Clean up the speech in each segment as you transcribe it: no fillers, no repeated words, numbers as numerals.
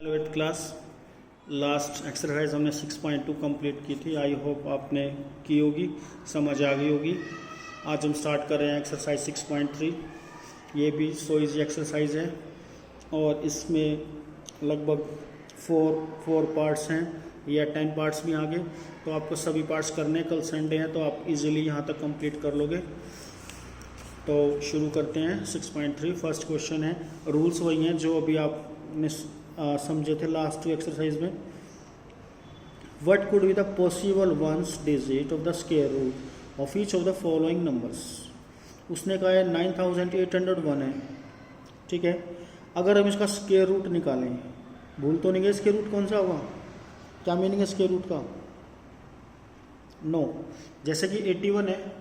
Eleventh class last exercise हमने 6.2 complete की थी। आई होप आपने की होगी, समझ आ गई होगी। आज हम स्टार्ट कर रहे हैं एक्सरसाइज 6.3। ये भी सो इजी एक्सरसाइज है और इसमें लगभग फोर पार्ट्स हैं या 10 पार्ट्स भी आगे, तो आपको सभी पार्ट्स करने। कल संडे हैं तो आप इजीली यहाँ तक कंप्लीट कर लोगे। तो शुरू करते हैं 6.3। फर्स्ट क्वेश्चन है, रूल्स वही हैं जो अभी आपने समझे थे लास्ट टू एक्सरसाइज में। What could be the possible ones digit of the square root of each of the following numbers. उसने कहा है 9801 है, ठीक है। अगर हम इसका स्क्वायर रूट निकालें, भूल तो नहीं गए स्क्वायर रूट कौन सा होगा, क्या मीनिंग है स्क्वायर रूट का? नो। जैसे कि 81 है,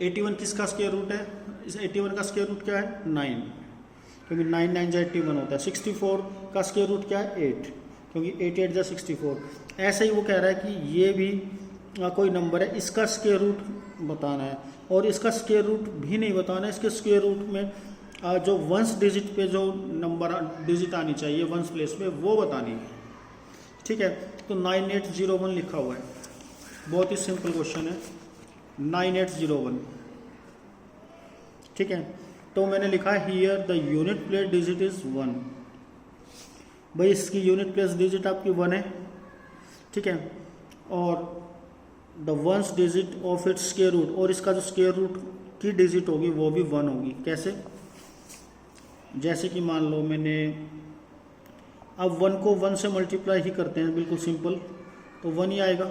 81 किसका स्क्वायर रूट है? इस 81 का स्क्वायर रूट क्या है? 9, क्योंकि 9 9 जा 81 होता है। 64 का स्क्वायर रूट क्या है? 8, क्योंकि 8 8 जा 64। ऐसे ही वो कह रहा है कि ये भी कोई नंबर है, इसका स्क्वायर रूट बताना है और इसका स्क्वायर रूट भी नहीं बताना है। इसके स्क्वायर रूट में जो वंस डिजिट पे जो नंबर डिजिट आनी चाहिए वंस प्लेस पे, वो बतानी है, ठीक है। तो 9801 लिखा हुआ है, बहुत ही सिंपल क्वेश्चन है। 9801, ठीक है। तो मैंने लिखा है here the unit place digit is 1। भाई इसकी यूनिट प्लेस डिजिट आपकी 1 है, ठीक है। और the ones digit of its square root, और इसका जो स्क्वायर रूट की डिजिट होगी वो भी 1 होगी। कैसे? जैसे कि मान लो मैंने, अब 1 को 1 से मल्टीप्लाई ही करते हैं, बिल्कुल सिंपल, तो 1 ही आएगा,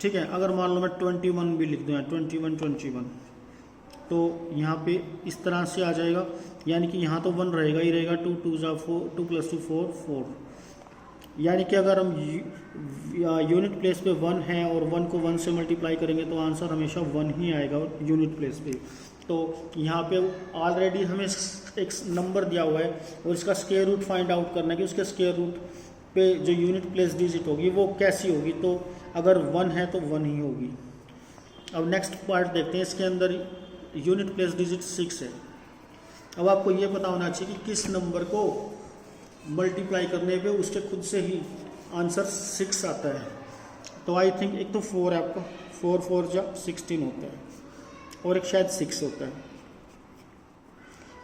ठीक है। अगर मान लो मैं 21 भी लिख दूँ, 21, तो यहाँ पे इस तरह से आ जाएगा, यानी कि यहाँ तो 1 रहेगा ही रहेगा। 2 2 जा 4, 2 + 2 4 4। यानी कि अगर हम यूनिट प्लेस पे 1 है और 1 को 1 से मल्टीप्लाई करेंगे तो आंसर हमेशा 1 ही आएगा यूनिट प्लेस पे। तो यहाँ पे ऑलरेडी हमें एक नंबर दिया हुआ है और इसका स्क्वायर रूट फाइंड आउट करना है कि उसके स्क्वायर रूट पे जो यूनिट प्लेस डिजिट होगी वो कैसी होगी। तो अगर 1 है तो 1 ही होगी। अब नेक्स्ट पार्ट देखते हैं। इसके अंदर यूनिट प्लेस डिजिट 6 है। अब आपको ये पता होना चाहिए कि किस नंबर को मल्टीप्लाई करने पे उसके खुद से ही आंसर 6 आता है। तो आई थिंक एक तो 4 है आपका, 4 4 जा 16 होता है, और एक शायद 6 होता है,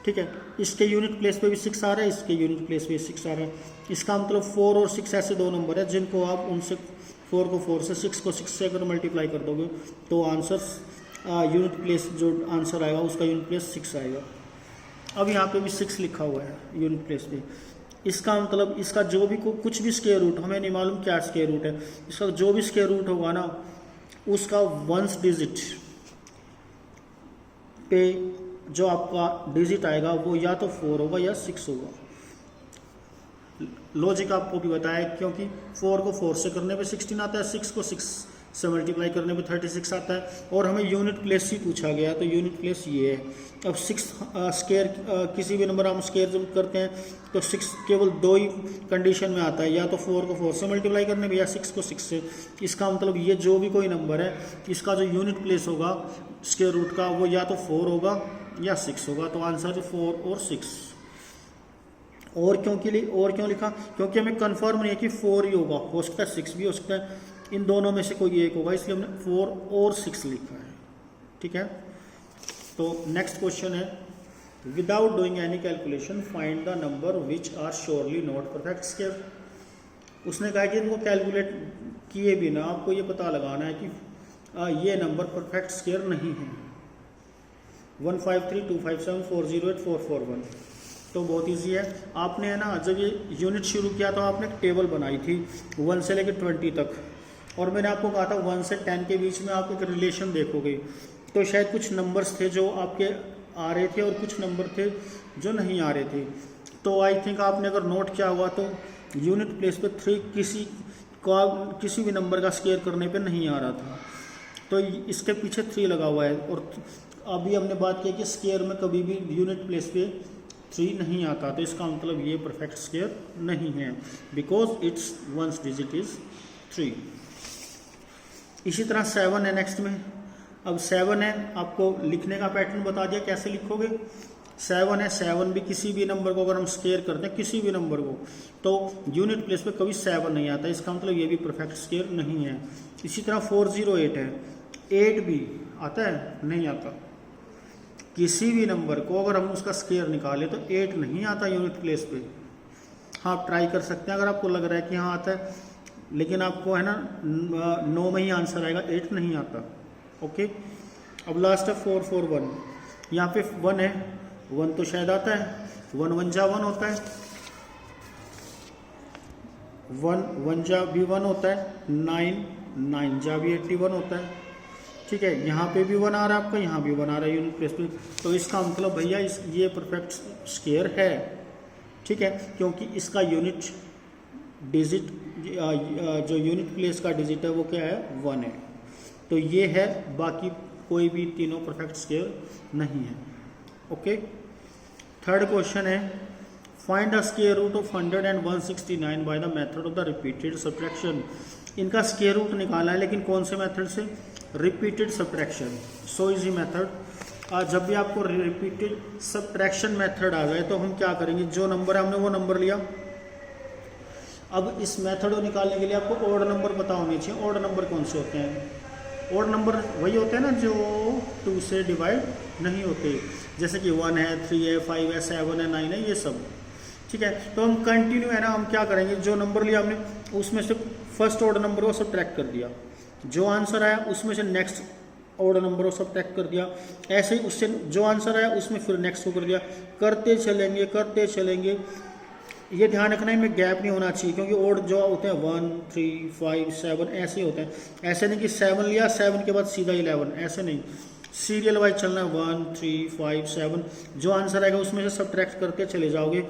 ठीक है। इसके यूनिट प्लेस पे भी 6 आ रहा है, इसके यूनिट प्लेस पे 6 आ रहा है। इसका मतलब 4 और 6 ऐसे दो नंबर है जिनको आप उनसे 4 को 4 से, 6 को 6 से अगर मल्टीप्लाई कर दोगे तो आंसर यूनिट प्लेस जो आंसर आएगा उसका यूनिट प्लेस 6 आएगा। अब यहाँ पे भी 6 लिखा हुआ है यूनिट प्लेस पे। इसका मतलब इसका जो भी कुछ भी स्क्वायर रूट, हमें नहीं मालूम क्या स्क्वायर रूट है, इसका जो भी स्क्वायर रूट होगा ना, उसका वंस डिजिट पे जो आपका डिजिट आएगा वो या तो 4 होगा या 6 होगा। लॉजिक आपको भी बताया, क्योंकि 4 को 4 से करने पे 16 आता है, 6 को 6 से मल्टीप्लाई करने पे 36 आता है, और हमें यूनिट प्लेस ही पूछा गया, तो यूनिट प्लेस ये है। अब 6 स्क्वायर किसी भी नंबर हम स्क्वायर जब करते हैं तो 6 केवल 2 ही कंडीशन में आता है, या तो 4 को 4 से मल्टीप्लाई करने पे या 6 को 6 से। इसका मतलब ये जो भी कोई नंबर है इसका जो यूनिट प्लेस होगा स्क्वायर रूट का वो या तो 4 होगा या 6 होगा। तो आंसर 4 और 6। और क्यों लिखा? क्योंकि हमें कंफर्म नहीं है कि 4 ही होगा, हो सकता है 6 भी हो सकता है, इन दोनों में से कोई एक होगा, इसलिए हमने 4 और 6 लिखा है, ठीक है। तो नेक्स्ट क्वेश्चन है, without doing any calculation find the number which are surely not perfect square. उसने कहा कि इनको कैलकुलेट किए बिना आपको ये पता लगाना है कि ये नंबर परफेक्ट स्क्वायर नहीं है। 1532574084441। तो बहुत ईजी है। आपने है ना, जब ये यूनिट शुरू किया तो आपने एक टेबल बनाई थी 1 से लेकर 20 तक, और मैंने आपको कहा था 1 से 10 के बीच में आप एक रिलेशन देखोगे, तो शायद कुछ नंबर्स थे जो आपके आ रहे थे और कुछ नंबर थे जो नहीं आ रहे थे। तो आई थिंक आपने अगर नोट किया हुआ तो यूनिट प्लेस पे 3 किसी भी नंबर का स्क्वायर करने पे नहीं आ रहा था, तो इसके पीछे 3 लगा हुआ है। और अभी हमने बात की कि स्क्वायर में कभी भी यूनिट प्लेस पे 3 नहीं आता, तो इसका मतलब ये परफेक्ट स्क्वायर नहीं है, because it's ones digit is 3। इसी तरह 7 है नेक्स्ट में। अब 7 है, आपको लिखने का पैटर्न बता दिया कैसे लिखोगे। 7 है, 7 भी किसी भी नंबर को अगर हम स्क्वायर करते हैं किसी भी नंबर को तो यूनिट प्लेस पे कभी 7 नहीं आता, इसका मतलब ये भी परफेक्ट स्क्वायर नहीं है। इसी तरह 408 है, 8 भी आता है, नहीं आता। किसी भी नंबर को अगर हम उसका स्क्वायर निकालें तो 8 नहीं आता यूनिट प्लेस पे। हाँ, आप ट्राई कर सकते हैं अगर आपको लग रहा है कि हाँ आता है, लेकिन आपको है ना 9 में ही आंसर आएगा, 8 नहीं आता। ओके, अब लास्ट है 441। यहाँ पे 1 है, 1 तो शायद आता है, 1 1 जा 1 होता है, 1 1 जा भी 1 होता है, 9 9 जा भी 81 होता है। ठीक है, यहाँ पे भी 1 आ रहा है आपका, यहाँ भी 1 आ रहा है यूनिट प्लेस पे, तो इसका मतलब भैया ये परफेक्ट स्क्वायर है। ठीक है, क्योंकि इसका यूनिट डिजिट जो यूनिट प्लेस का डिजिट है वो क्या है, 1 है। तो ये है, बाकी कोई भी तीनों परफेक्ट स्क्वायर नहीं है। ओके, थर्ड क्वेश्चन है find the square root of 100 and 169 by the method of the repeated subtraction. इनका स्क्वायर रूट निकाला है, लेकिन कौन से मेथड से, repeated subtraction. So easy method. जब भी आपको रिपीटेड सब्ट्रैक्शन मेथड आ जाए तो हम क्या करेंगे, जो नंबर है हमने वो नंबर लिया। अब इस मेथड को निकालने के लिए आपको ऑड नंबर पता होने चाहिए। ऑड नंबर कौन से होते हैं, ऑड नंबर वही होते हैं ना जो 2 से डिवाइड नहीं होते, जैसे कि 1 है, 3 है, 5 है, 7 है, 9 है, ये सब। ठीक है, तो हम कंटिन्यू है ना, हम क्या करेंगे, जो नंबर लिया हमने उसमें से फर्स्ट ऑर्डर नंबर को सब्ट्रैक्ट कर दिया, जो आंसर आया उसमें से नेक्स्ट ऑर्डर नंबर को सब्ट्रैक्ट कर दिया, ऐसे ही उससे जो आंसर आया उसमें फिर नेक्स्ट को कर दिया, करते चलेंगे। ये ध्यान रखना है, इनमें गैप नहीं होना चाहिए, क्योंकि ओड जो होते हैं 1 3 5 7 ऐसे ही होते हैं। ऐसे नहीं कि 7 लिया, 7 के बाद सीधा 11, ऐसे नहीं, सीरियल वाइज चलना है, 1 3 5 7, जो आंसर आएगा उसमें से सब्ट्रैक्ट करते चले जाओगे।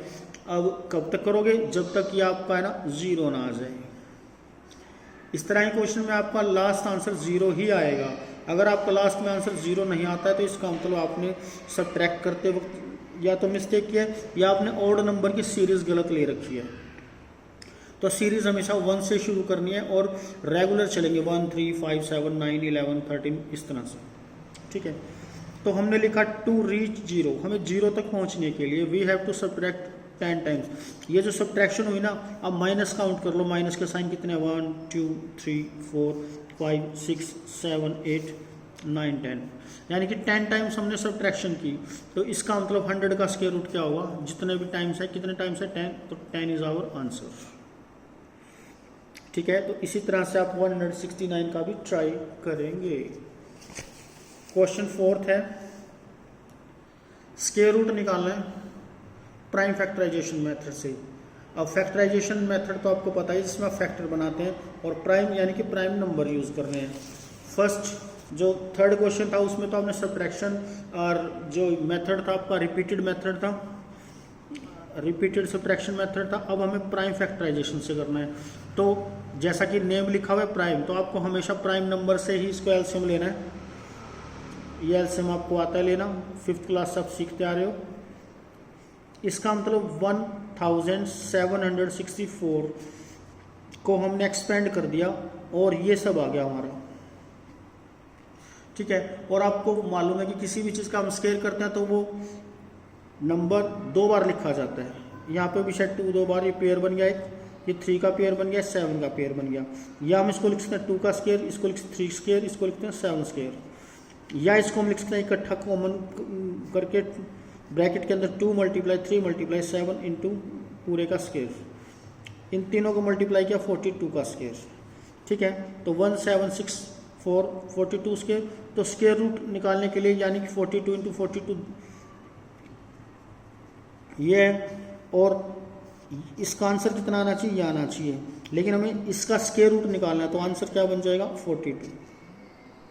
अब कब तक करोगे, जब तक ये आपका है ना 0 ना आ जाए। इस तरह के क्वेश्चन में आपका लास्ट आंसर 0 ही आएगा। अगर आपका लास्ट में आंसर 0 नहीं आता है तो इसका मतलब आपने सब्ट्रैक्ट करते वक्त या तो मिस्टेक किया है या आपने ऑड नंबर की सीरीज गलत ले रखी है। तो सीरीज हमेशा 1 से शुरू करनी है और रेगुलर चलेंगे 1 3 5 7 9 11 13 इस तरह से। ठीक है, तो हमने लिखा टू रीच 0, हमें 0 तक पहुंचने के लिए we have to subtract 10 times. ये जो सब्ट्रैक्शन हुई ना, अब माइनस काउंट कर लो, माइनस के साइन कितने, 1 2 3 4 5 6 7 8 9 10, यानी कि 10 टाइम्स हमने सब्ट्रैक्शन की। तो इसका मतलब 100 का स्क्वायर रूट क्या होगा, जितने भी टाइम्स है, कितने टाइम्स है 10, तो 10 इज आवर आंसर। ठीक है, तो इसी तरह से आप 169 का भी ट्राई करेंगे। क्वेश्चन 4 है, स्क्वायर रूट निकालना है प्राइम फैक्टराइजेशन मेथड से। अब फैक्टराइजेशन मेथड तो आपको पता है, जिसमें आप फैक्टर बनाते हैं और प्राइम यानी कि प्राइम नंबर यूज कर रहे हैं। फर्स्ट जो थर्ड क्वेश्चन था उसमें तो आपने सब्ट्रैक्शन, और जो मेथड था आपका रिपीटेड मेथड था, रिपीटेड सब्ट्रैक्शन मेथड था। अब हमें प्राइम फैक्टराइजेशन से करना है। तो जैसा कि नेम लिखा हुआ है प्राइम, तो आपको हमेशा प्राइम नंबर से ही इसको एलसीएम लेना है। ये एलसीएम आपको आता है लेना, 5th क्लास से आप सीखते आ रहे हो। इसका मतलब 1764 को हमने एक्सपेंड कर दिया और ये सब आ गया हमारा। ठीक है, और आपको मालूम है कि किसी भी चीज़ का हम स्केल करते हैं तो वो नंबर 2 बार लिखा जाता है। यहाँ पे भी शायद 2 2 बार, ये पेयर बन गया एक, ये 3 का पेयर बन गया, 7 का पेयर बन गया। या हम इसको लिखते हैं 2 का स्केयर, इसको लिखते हैं 3 स्केयर, इसको लिखते हैं 7 स्केयर। या इसको हम लिखते हैं इकट्ठा कॉमन करके ब्रैकेट के अंदर 2 × 3 × 7 इंटू पूरे का स्केयर। इन तीनों को मल्टीप्लाई किया 42 का स्केयर। ठीक है, तो 1764 42 स्केयर। तो स्केयर रूट निकालने के लिए यानी कि 42 × 42 ये है, और इसका आंसर कितना आना चाहिए, ये आना चाहिए, लेकिन हमें इसका स्केयर रूट निकालना है। तो आंसर क्या बन जाएगा, 42।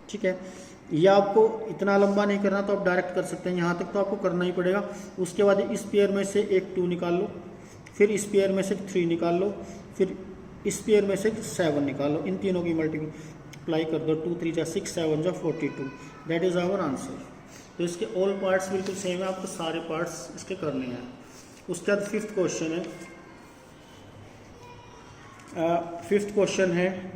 ठीक है, या आपको इतना लंबा नहीं करना तो आप डायरेक्ट कर सकते हैं, यहाँ तक तो आपको करना ही पड़ेगा। उसके बाद इस पेयर में से एक 2 निकाल लो, फिर इस पेयर में से 3 निकाल लो, फिर इस पेयर में से 7 निकाल लो। इन तीनों की मल्टीप्लाई कर दो, 2 3 6 7 42। That is our answer. तो इसके ऑल पार्ट्स बिल्कुल सेम है, आपको सारे पार्ट्स इसके करने हैं। उसके बाद 5th क्वेश्चन है। 5th क्वेश्चन है,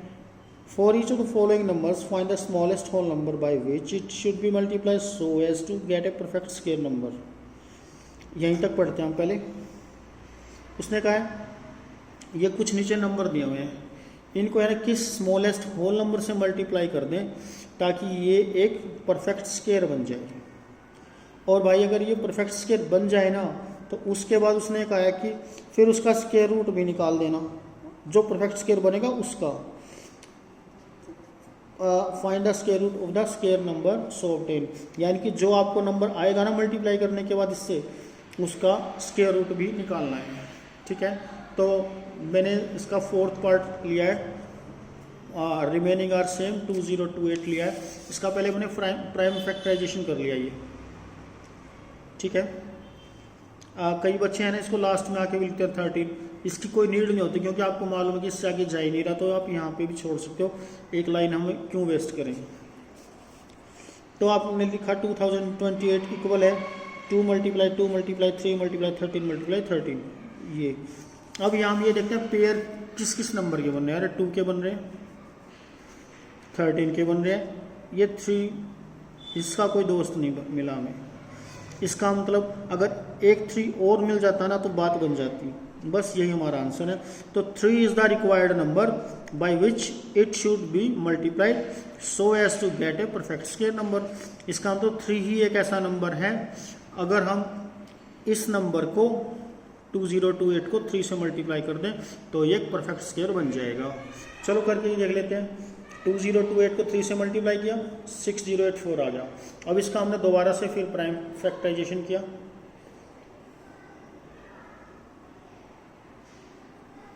for each of the following numbers find the smallest whole number by which it should be multiplied so as to get a perfect square number। यहीं तक पढ़ते हैं हम पहले। उसने कहा है ये कुछ नीचे नंबर दिए हुए हैं, इनको है ना किस स्मॉलेस्ट होल नंबर से मल्टीप्लाई कर दें ताकि ये एक परफेक्ट स्क्वायर बन जाए। और भाई अगर ये परफेक्ट स्क्वायर बन जाए ना तो उसके बाद उसने कहा है कि फिर उसका स्क्वायर रूट भी निकाल देना, जो परफेक्ट स्क्वायर बनेगा उसका। Find the square root of the square number so obtain, यानी कि जो आपको नंबर आएगा ना मल्टीप्लाई करने के बाद इससे, उसका स्क्वायर रूट भी निकालना है। ठीक है, तो मैंने इसका फोर्थ पार्ट लिया है, रिमेनिंग आर सेम 2028 लिया है। इसका पहले मैंने प्राइम फैक्टराइजेशन कर लिया ये। ठीक है, कई बच्चे हैं ना इसको लास्ट में आके भी लिखते हैं 13, इसकी कोई नीड नहीं होती क्योंकि आपको मालूम है कि इससे आगे जा ही नहीं रहा, तो आप यहाँ पे भी छोड़ सकते हो, एक लाइन हम क्यों वेस्ट करें। तो आपने लिखा 2028 इक्वल है 2 × 2 × 3 × 13 × 13 ये। अब यहाँ हम ये देखते हैं पेयर किस किस नंबर के बन रहे हैं। अरे 2 के बन रहे हैं, 13 के बन रहे हैं, ये 3 इसका कोई दोस्त नहीं मिला हमें। इसका मतलब अगर एक 3 और मिल जाता ना तो बात बन जाती। बस यही हमारा आंसर है। तो 3 is the required number by which it should be multiplied so as to get a perfect square number. इसका मतलब 3 ही एक ऐसा नंबर है, अगर हम इस नंबर को 2028 को 3 से मल्टीप्लाई कर दें तो ये एक परफेक्ट स्क्वायर बन जाएगा। चलो करके देख लेते हैं। 2028 को 3 से मल्टीप्लाई किया 6084 आ गया। अब इसका हमने दोबारा से फिर प्राइम फैक्टराइजेशन किया,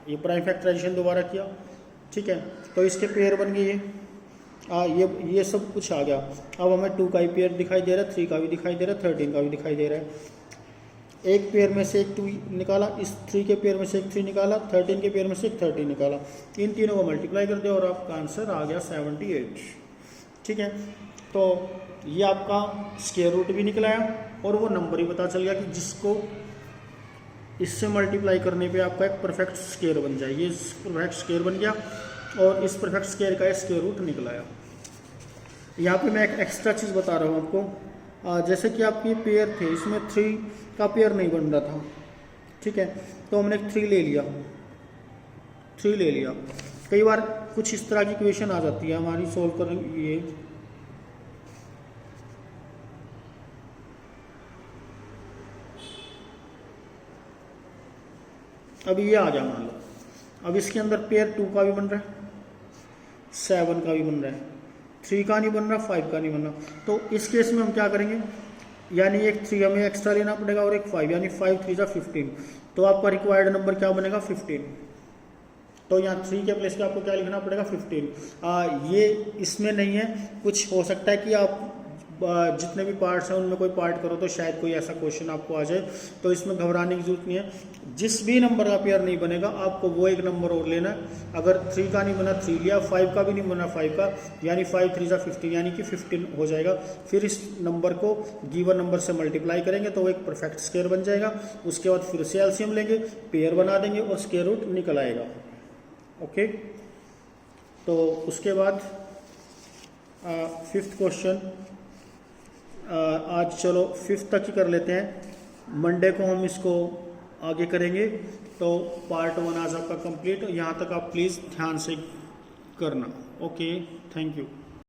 ये प्राइम फैक्टराइजेशन दोबारा किया। ठीक है, तो इसके पेयर बन गए ये सब कुछ आ गया। अब हमें 2 का ही पेयर दिखाई दे रहा है, 3 का भी दिखाई दे रहा है, 13 का भी दिखाई दे रहा है। एक पेयर में से एक 2 निकाला, इस 3 के पेयर में से एक 3 निकाला, 13 के पेयर में से एक 13 निकाला, इन तीनों को मल्टीप्लाई कर दिया और आपका आंसर आ गया 78। ठीक है, तो ये आपका स्क्वायर रूट भी निकला है और वो नंबर ही पता चल गया कि जिसको इससे मल्टीप्लाई करने पे आपका एक परफेक्ट स्क्वायर बन जाए। ये परफेक्ट स्क्वायर बन गया और इस परफेक्ट स्क्वायर का स्क्वायर रूट निकला है। यहाँ पे मैं एक एक्स्ट्रा चीज़ बता रहा हूँ आपको, जैसे कि आपके पेयर थे, इसमें 3 का पेयर नहीं बन रहा था। ठीक है, तो हमने 3 ले लिया, 3 ले लिया। कई बार कुछ इस तरह की इक्वेशन आ जाती है हमारी सोल्व करेंगे ये। अब ये आ गया मान लो, अब इसके अंदर पेयर 2 का भी बन रहा है, 7 का भी बन रहा है, 3 का नहीं बन रहा, 5 का नहीं बन रहा। तो इस केस में हम क्या करेंगे, यानी एक 3 हमें एक्स्ट्रा लेना पड़ेगा और एक 5, यानी 5 3 15। तो आपका रिक्वायर्ड नंबर क्या बनेगा 15। तो यहाँ 3 के प्लेस पे आपको क्या लिखना पड़ेगा 15। ये इसमें नहीं है, कुछ हो सकता है कि आप जितने भी पार्ट्स हैं उनमें कोई पार्ट करो तो शायद कोई ऐसा क्वेश्चन आपको आ जाए, तो इसमें घबराने की जरूरत नहीं है। जिस भी नंबर का पेयर नहीं बनेगा आपको वो एक नंबर और लेना है। अगर 3 का नहीं बना 3 लिया, 5 का भी नहीं बना 5 का, यानी 5 3 15, यानी कि 15 हो जाएगा। फिर इस नंबर को गिवन नंबर से मल्टीप्लाई करेंगे तो वो एक परफेक्ट स्क्वायर बन जाएगा। उसके बाद फिर से एलसीएम लेंगे, पेयर बना देंगे और स्क्वायर रूट निकल आएगा। ओके, तो उसके बाद 5th क्वेश्चन आज चलो 5th तक ही कर लेते हैं। मंडे को हम इसको आगे करेंगे। तो पार्ट 1 आज आपका कंप्लीट। यहाँ तक आप प्लीज़ ध्यान से करना। Okay, thank you.